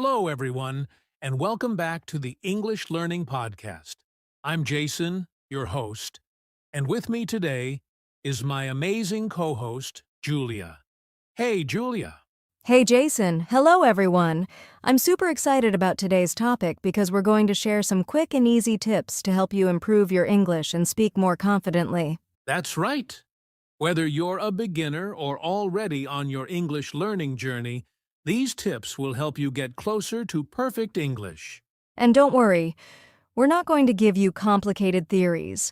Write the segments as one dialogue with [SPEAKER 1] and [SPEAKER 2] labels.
[SPEAKER 1] Hello, everyone, and welcome back to the English Learning Podcast. I'm Jason, your host, and with me today is my amazing co-host, Julia. Hey, Julia.
[SPEAKER 2] Hey Jason, hello everyone. I'm super excited about today's topic because we're going to share some quick and easy tips to help you improve your English and speak more confidently.
[SPEAKER 1] That's right. Whether you're a beginner or already on your English learning journey, these tips will help you get closer to perfect English.
[SPEAKER 2] And don't worry, we're not going to give you complicated theories.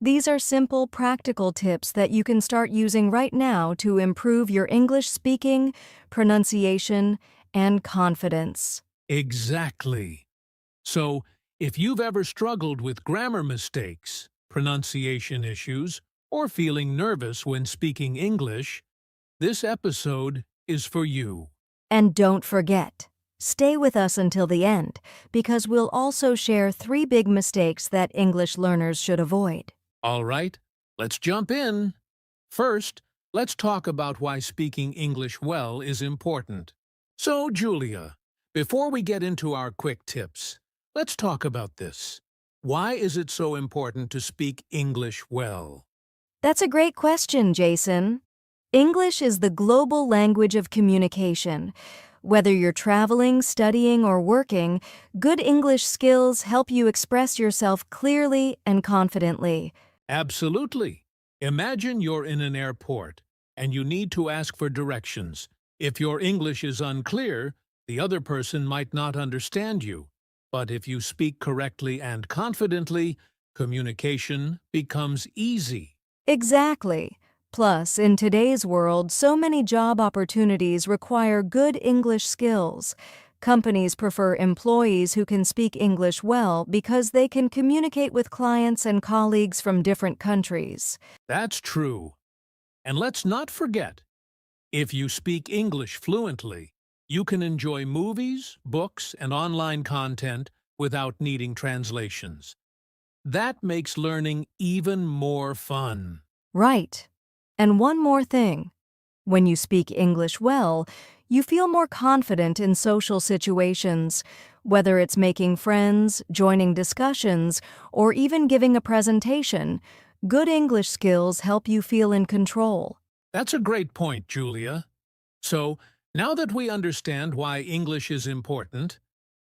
[SPEAKER 2] These are simple, practical tips that you can start using right now to improve your English speaking, pronunciation, and confidence.
[SPEAKER 1] Exactly. So, if you've ever struggled with grammar mistakes, pronunciation issues, or feeling nervous when speaking English, this episode is for you.
[SPEAKER 2] And don't forget, stay with us until the end because we'll also share 3 big mistakes that English learners should avoid.
[SPEAKER 1] All right, let's jump in. First, let's talk about why speaking English well is important. So, Julia, before we get into our quick tips, let's talk about this. Why is it so important to speak English well?
[SPEAKER 2] That's a great question, Jason. English is the global language of communication. Whether you're traveling, studying, or working, good English skills help you express yourself clearly and confidently.
[SPEAKER 1] Absolutely. Imagine you're in an airport and you need to ask for directions. If your English is unclear, the other person might not understand you. But if you speak correctly and confidently, communication becomes easy.
[SPEAKER 2] Exactly. Plus, in today's world, so many job opportunities require good English skills. Companies prefer employees who can speak English well because they can communicate with clients and colleagues from different countries.
[SPEAKER 1] That's true. And let's not forget, if you speak English fluently, you can enjoy movies, books, and online content without needing translations. That makes learning even more fun.
[SPEAKER 2] Right. And one more thing. When you speak English well, you feel more confident in social situations, whether it's making friends, joining discussions, or even giving a presentation. Good English skills help you feel in control.
[SPEAKER 1] That's a great point, Julia. So, now that we understand why English is important,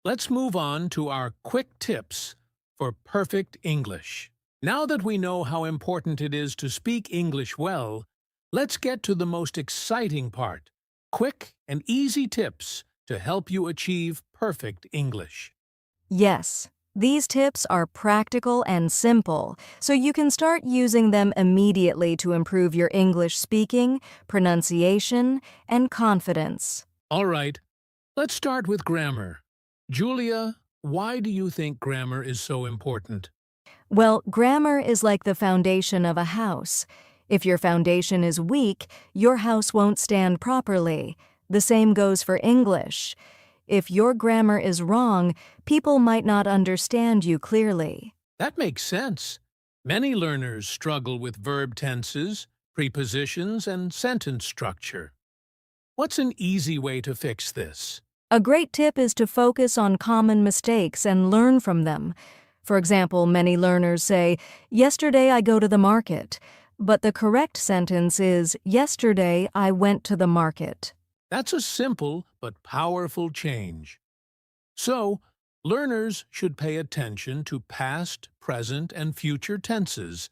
[SPEAKER 1] let's move on to our quick tips for perfect English. Now that we know how important it is to speak English well, let's get to the most exciting part, quick and easy tips to help you achieve perfect English.
[SPEAKER 2] Yes, these tips are practical and simple, so you can start using them immediately to improve your English speaking, pronunciation, and confidence.
[SPEAKER 1] All right, let's start with grammar. Julia, why do you think grammar is so important?
[SPEAKER 2] Well, grammar is like the foundation of a house. If your foundation is weak, your house won't stand properly. The same goes for English. If your grammar is wrong, people might not understand you clearly.
[SPEAKER 1] That makes sense. Many learners struggle with verb tenses, prepositions, and sentence structure. What's an easy way to fix this?
[SPEAKER 2] A great tip is to focus on common mistakes and learn from them. For example, many learners say, "Yesterday I go to the market," but the correct sentence is, "Yesterday I went to the market."
[SPEAKER 1] That's a simple but powerful change. So, learners should pay attention to past, present, and future tenses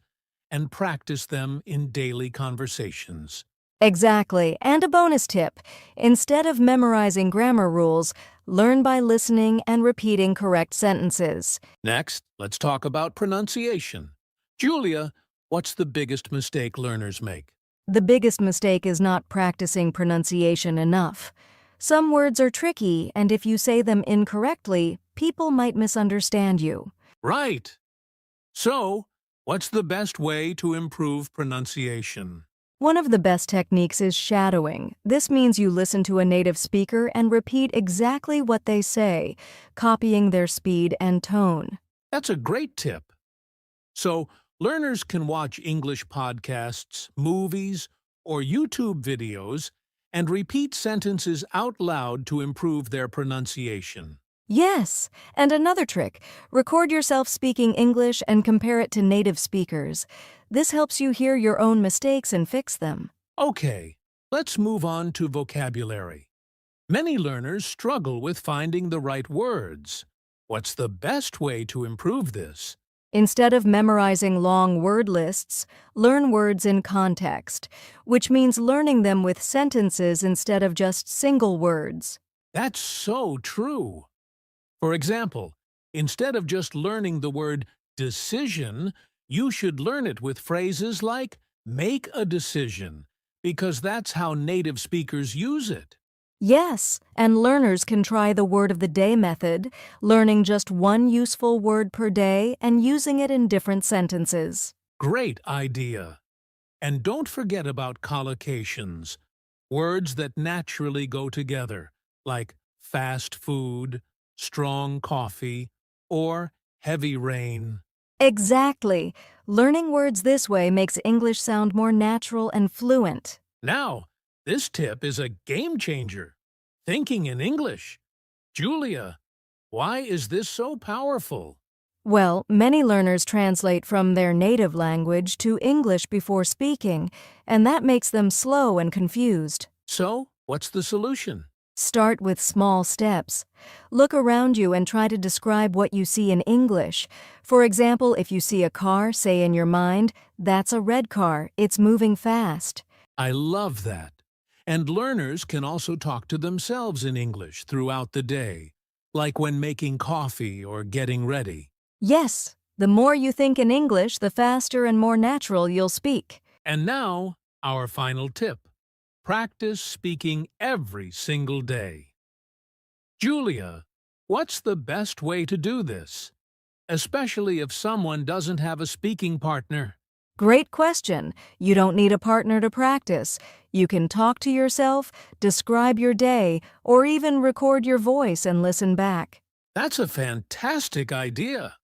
[SPEAKER 1] and practice them in daily conversations.
[SPEAKER 2] Exactly. And a bonus tip. Instead of memorizing grammar rules, learn by listening and repeating correct sentences.
[SPEAKER 1] Next, let's talk about pronunciation. Julia, what's the biggest mistake learners make?
[SPEAKER 2] The biggest mistake is not practicing pronunciation enough. Some words are tricky, and if you say them incorrectly, people might misunderstand you.
[SPEAKER 1] Right. So, what's the best way to improve pronunciation?
[SPEAKER 2] One of the best techniques is shadowing. This means you listen to a native speaker and repeat exactly what they say, copying their speed and tone.
[SPEAKER 1] That's a great tip. So, learners can watch English podcasts, movies, or YouTube videos and repeat sentences out loud to improve their pronunciation.
[SPEAKER 2] Yes, and another trick, record yourself speaking English and compare it to native speakers. This helps you hear your own mistakes and fix them.
[SPEAKER 1] Okay, let's move on to vocabulary. Many learners struggle with finding the right words. What's the best way to improve this?
[SPEAKER 2] Instead of memorizing long word lists, learn words in context, which means learning them with sentences instead of just single words.
[SPEAKER 1] That's so true. For example, instead of just learning the word decision, you should learn it with phrases like make a decision, because that's how native speakers use it.
[SPEAKER 2] Yes, and learners can try the word of the day method, learning just one useful word per day and using it in different sentences.
[SPEAKER 1] Great idea. And don't forget about collocations, words that naturally go together, like fast food, strong coffee, or heavy rain.
[SPEAKER 2] Exactly. Learning words this way makes English sound more natural and fluent.
[SPEAKER 1] Now, this tip is a game changer. Thinking in English. Julia, why is this so powerful?
[SPEAKER 2] Well, many learners translate from their native language to English before speaking, and that makes them slow and confused.
[SPEAKER 1] So, what's the solution?
[SPEAKER 2] Start with small steps. Look around you and try to describe what you see in English. For example, if you see a car, say in your mind, "That's a red car, it's moving fast."
[SPEAKER 1] I love that. And learners can also talk to themselves in English throughout the day, like when making coffee or getting ready.
[SPEAKER 2] Yes, the more you think in English, the faster and more natural you'll speak.
[SPEAKER 1] And now, our final tip. Practice speaking every single day. Julia, what's the best way to do this? Especially if someone doesn't have a speaking partner.
[SPEAKER 2] Great question. You don't need a partner to practice. You can talk to yourself, describe your day, or even record your voice and listen back.
[SPEAKER 1] That's a fantastic idea.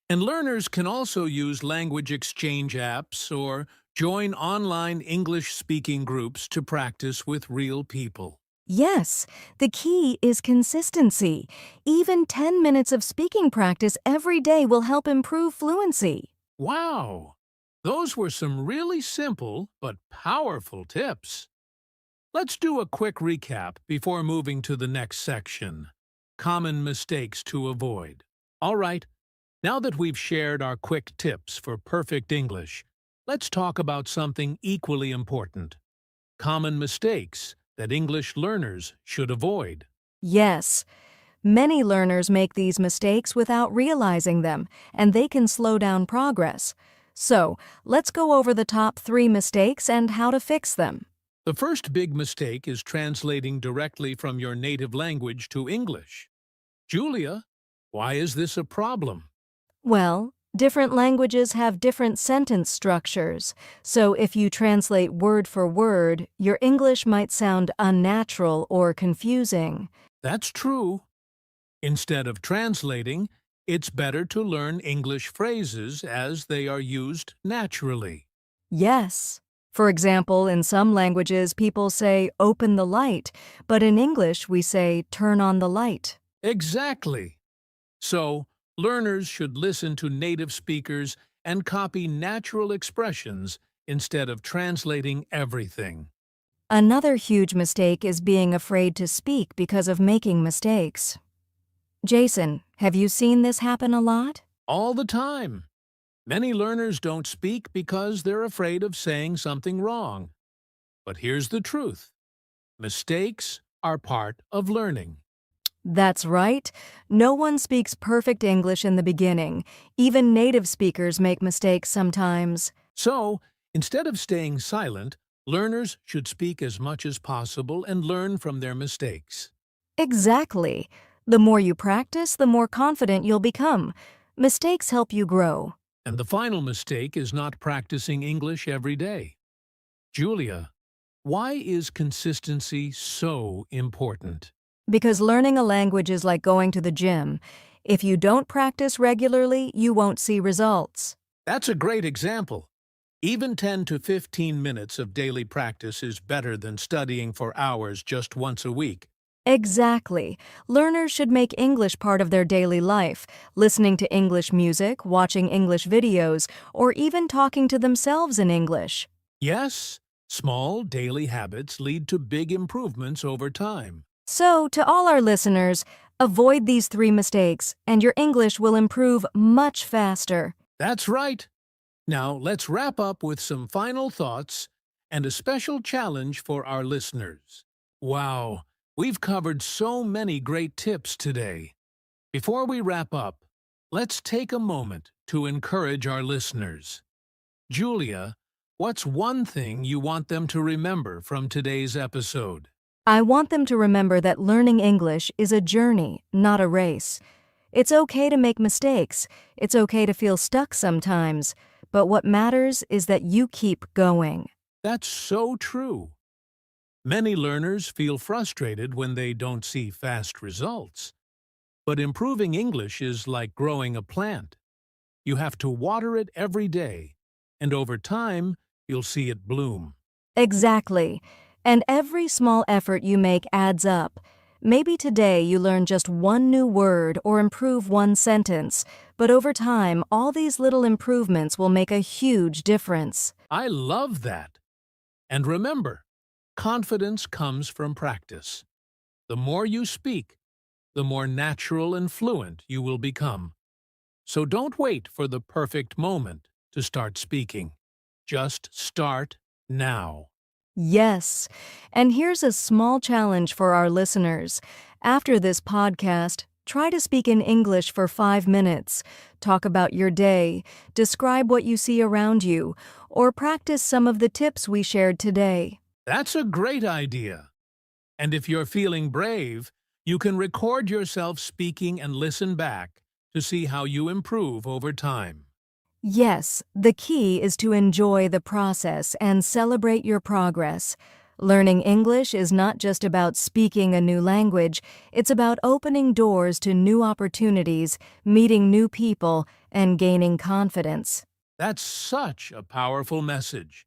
[SPEAKER 1] And learners can also use language exchange apps or join online English speaking groups to practice with real people.
[SPEAKER 2] Yes, the key is consistency. Even 10 minutes of speaking practice every day will help improve fluency.
[SPEAKER 1] Wow! Those were some really simple but powerful tips. Let's do a quick recap before moving to the next section. Common mistakes to avoid. All right, now that we've shared our quick tips for perfect English, let's talk about something equally important. Common mistakes that English learners should avoid.
[SPEAKER 2] Yes, many learners make these mistakes without realizing them, and they can slow down progress. So, let's go over the top 3 mistakes and how to fix them.
[SPEAKER 1] The first big mistake is translating directly from your native language to English. Julia, why is this a problem?
[SPEAKER 2] Well, different languages have different sentence structures, so if you translate word for word, your English might sound unnatural or confusing.
[SPEAKER 1] That's true. Instead of translating, it's better to learn English phrases as they are used naturally.
[SPEAKER 2] Yes. For example, in some languages, people say, "open the light," but in English, we say, "turn on the light."
[SPEAKER 1] Exactly. So, learners should listen to native speakers and copy natural expressions instead of translating everything.
[SPEAKER 2] Another huge mistake is being afraid to speak because of making mistakes. Jason, have you seen this happen a lot?
[SPEAKER 1] All the time. Many learners don't speak because they're afraid of saying something wrong. But here's the truth. Mistakes are part of learning.
[SPEAKER 2] That's right. No one speaks perfect English in the beginning. Even native speakers make mistakes sometimes.
[SPEAKER 1] So, instead of staying silent, learners should speak as much as possible and learn from their mistakes.
[SPEAKER 2] Exactly. The more you practice, the more confident you'll become. Mistakes help you grow.
[SPEAKER 1] And the final mistake is not practicing English every day. Julia, why is consistency so important?
[SPEAKER 2] Because learning a language is like going to the gym. If you don't practice regularly, you won't see results.
[SPEAKER 1] That's a great example. Even 10 to 15 minutes of daily practice is better than studying for hours just once a week.
[SPEAKER 2] Exactly. Learners should make English part of their daily life, listening to English music, watching English videos, or even talking to themselves in English.
[SPEAKER 1] Yes, small daily habits lead to big improvements over time.
[SPEAKER 2] So, to all our listeners, avoid these 3 mistakes, and your English will improve much faster.
[SPEAKER 1] That's right. Now, let's wrap up with some final thoughts and a special challenge for our listeners. Wow, we've covered so many great tips today. Before we wrap up, let's take a moment to encourage our listeners. Julia, what's one thing you want them to remember from today's episode?
[SPEAKER 2] I want them to remember that learning English is a journey, not a race. It's okay to make mistakes. It's okay to feel stuck sometimes. But what matters is that you keep going.
[SPEAKER 1] That's so true. Many learners feel frustrated when they don't see fast results. But improving English is like growing a plant. You have to water it every day, and over time, you'll see it bloom.
[SPEAKER 2] Exactly. And every small effort you make adds up. Maybe today you learn just one new word or improve one sentence, but over time, all these little improvements will make a huge difference.
[SPEAKER 1] I love that. And remember, confidence comes from practice. The more you speak, the more natural and fluent you will become. So don't wait for the perfect moment to start speaking. Just start now.
[SPEAKER 2] Yes. And here's a small challenge for our listeners. After this podcast, try to speak in English for 5 minutes. Talk about your day, describe what you see around you, or practice some of the tips we shared today.
[SPEAKER 1] That's a great idea. And if you're feeling brave, you can record yourself speaking and listen back to see how you improve over time.
[SPEAKER 2] Yes, the key is to enjoy the process and celebrate your progress. Learning English is not just about speaking a new language, it's about opening doors to new opportunities, meeting new people, and gaining confidence.
[SPEAKER 1] That's such a powerful message.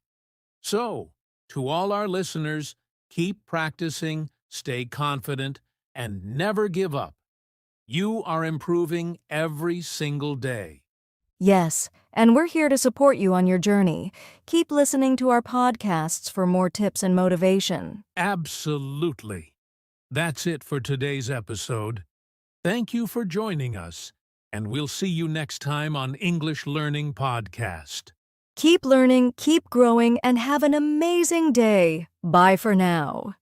[SPEAKER 1] So, to all our listeners, keep practicing, stay confident, and never give up. You are improving every single day.
[SPEAKER 2] Yes, and we're here to support you on your journey. Keep listening to our podcasts for more tips and motivation.
[SPEAKER 1] Absolutely. That's it for today's episode. Thank you for joining us, and we'll see you next time on English Learning Podcast.
[SPEAKER 2] Keep learning, keep growing, and have an amazing day. Bye for now.